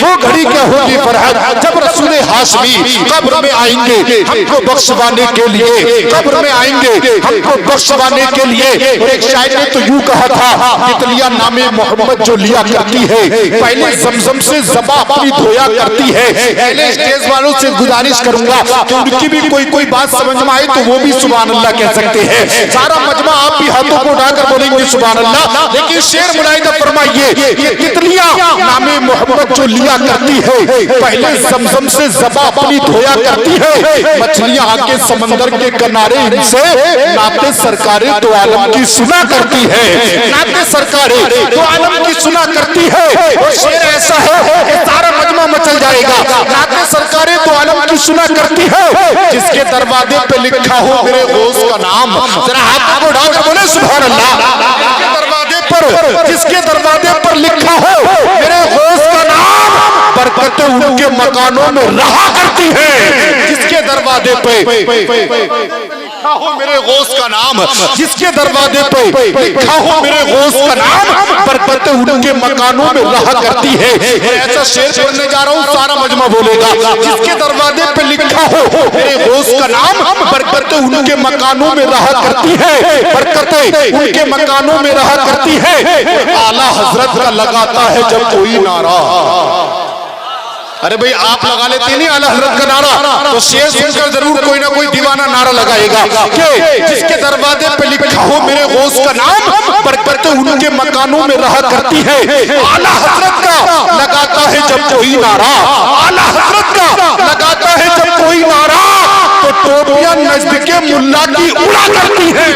वो घड़ी क्या होगी फरहत जब रसूल हाशमी कब्र में आएंगे हमको बख्शवाने के लिए, कब्र में आएंगे हमको बख्शवाने के लिए। और एक शायर ने तो यूं कहा था, तितलियां नामे मोहम्मद जो लिया करती है पहले जमजम से ज़बा अपनी धोया करती है। पहले स्टेज वालों से गुजारिश करूंगा कि उनकी भी कोई बात समझ में आए तो वो भी सुभान अल्लाह कह सकते हैं। सारा मजमा आप भी हाथों को उठाकर बोलेंगे सुभान अल्लाह। लेकिन शेर मुलाहिदा फरमाइए, ये तितलियां नामे मोहम्मद जो लिया करती है पहले जमजम से ज़बा अपनी धोया करती है। मछलियां आके समंदर के किनारे इनसे नाते सरकारे तो आलम की सुना करती है, नाते सरकारे तो आलम की सुना करती है। और शेर ऐसा है कि सारा मजमा मचल जाएगा। नाते सरकारे तो आलम की सुना करती है, जिसके दरवाजे पे लिखा हो मेरे गौस का नाम, जरा हाथ को उठाकर बोले सुभान अल्लाह। जिसके दरवाजे पर लिखा हो मेरे गौस का नाम, बरकतें उनके मकानों में रहा करती है। जिसके दरवाजे पे लिखा हो मेरे गौस का नाम, जिसके दरवाजे पे लिखा हो मेरे गौस का नाम, बरकतें उनके मकानों में रहा करती है। ऐसा शेर पढ़ने जा रहा हूँ, सारा मजमा बोलेगा। जिसके दरवाजे पे लिखा हो मेरे गौस का नाम, बरकतें उनके मकानों में रहा करती है, बरकतें उनके मकानों में रहा करती है। आला हजरत का लगाता है जब कोई नारा, अरे भाई आप लगा लेते नहीं आला हजरत का नारा, तो शेर सुनकर जरूर कोई ना कोई दीवाना नारा लगाएगा कि जिसके दरवाजे पे लिखा हो मेरे गौस का नाम, बरकतें उनके मकानों में रहा करती है। आला हजरत का लगाता है जब कोई नारा, आला हजरत का लगाता है जब कोई नारा, तो टोपियां नजद के मुल्ला की उड़ा करती है।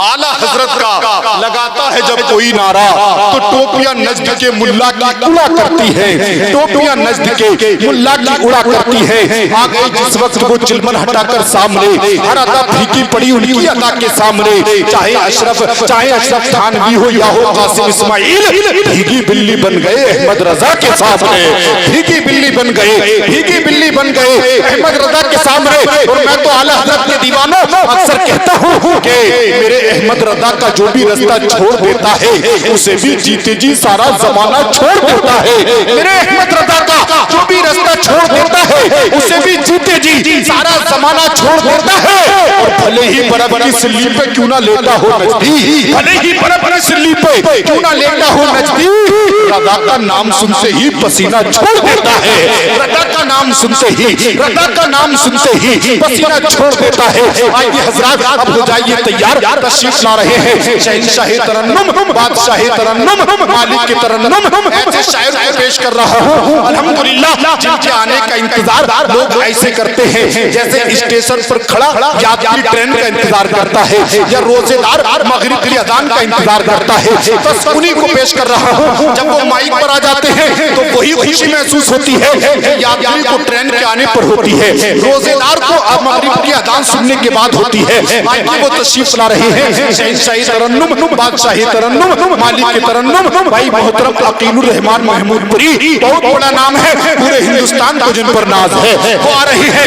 आला हजरत का लगाता है जब कोई नारा, तो टोपियां नजद के मुल्ला की उड़ा करती है, टोपियां नजद के मुल्ला की उड़ा करती है। आ गए जिस वक्त वो चिलमन हटाकर सामने, हर अदा फीकी पड़ी उनकी अदा के सामने। चाहे अशरफ खान भी हो या हो कासिम इस्माइल, भीगी बिल्ली बन गए अहमद रजा के सामने, भीगी बिल्ली बन गए, भीगी बिल्ली बन गए अहमद रजा के सामने। और मैं तो आला हजरत के दीवानों अक्सर कहता हूँ कि मेरे अहमद रजा का जो भी रास्ता छोड़ देता है उसे भी जीते जी सारा जमाना छोड़ देता है। मेरे अहमद रजा का जो भी रास्ता छोड़ देता है उसे भी जीते जी सारा जमाना छोड़ देता है। और भले ही बर्फ की सिल्ली पे क्यों ना लेटा हो नजदीक, भले ही बर्फ की सिल्ली पे क्यों ना लेटा हो नजदीक, रजा का नाम सुनते ही पसीना छोड़ देता है। रजा का नाम सुनते ही, रजा का नाम सुनते ही पसीना छोड़ देता है। आइए हजरात अब हो जाइए तैयार, तशरीफ ला रहे हैं शहंशाह तरन्नुम, बादशाह तरन्नुम, मालिक के तरन्नुम, ऐसे शायर को पेश कर रहा हूँ। अल्हम्दुलिल्लाह जिनके आने का इंतजार लोग ऐसे करते हैं जैसे स्टेशन पर खड़ा यात्री ट्रेन का इंतजार करता है या रोजेदार मगरिब की अजान का इंतजार करता है। बस उन्हीं को पेश कर रहा हूँ। जब वो माइक पर आ जाते हैं तो वही खुशी महसूस होती है यात्री को ट्रेन के आने पर होती है, रोजेदार को मगरिब की अजान सुनने के बाद होती है। वो तशरीफ ला रहे हैं शहंशाही तरन्नुम, बादशाही तरन्नुम, मालिक के तरन्नुम, भाई मोहतरम अकीलुर रहमान महमूदपुरी, बहुत बड़ा नाम है, पूरे हिंदुस्तान को जिन पर नाज है। वो आ रही है,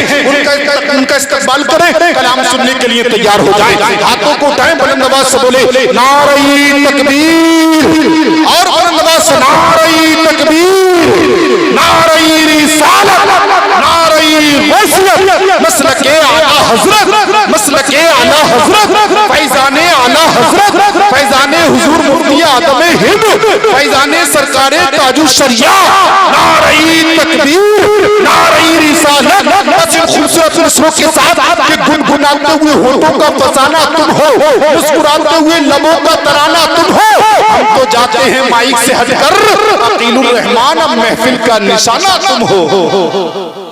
उनका इस्तकबाल करें, कलाम सुनने के लिए तैयार हो जाए। हाथों को उठाएं, बुलंद आवाज से बोले नारे तकबीर, और बुलंद आवाज से नारे तकबीर, नारे रिसालत, नारे वसीयत, मसलके आला हजरत, मसलके आला हजरत, फैजाने आला हजरत, फैजाने हुजूर मुफ्ती आदम हिंद, फैजाने सरकारे ताजु शरिया, नारे तकबीर, नारे रिसालत। खूबसूरत नस्रों के साथ कि गुनगुनाते हुए होठों का फसाना तुम हो, मुस्कुराते हुए लबों का तराना तुम हो। हम तो जाते हैं माइक से हटकर, अकीलुर रहमान अब महफिल का निशाना तुम हो।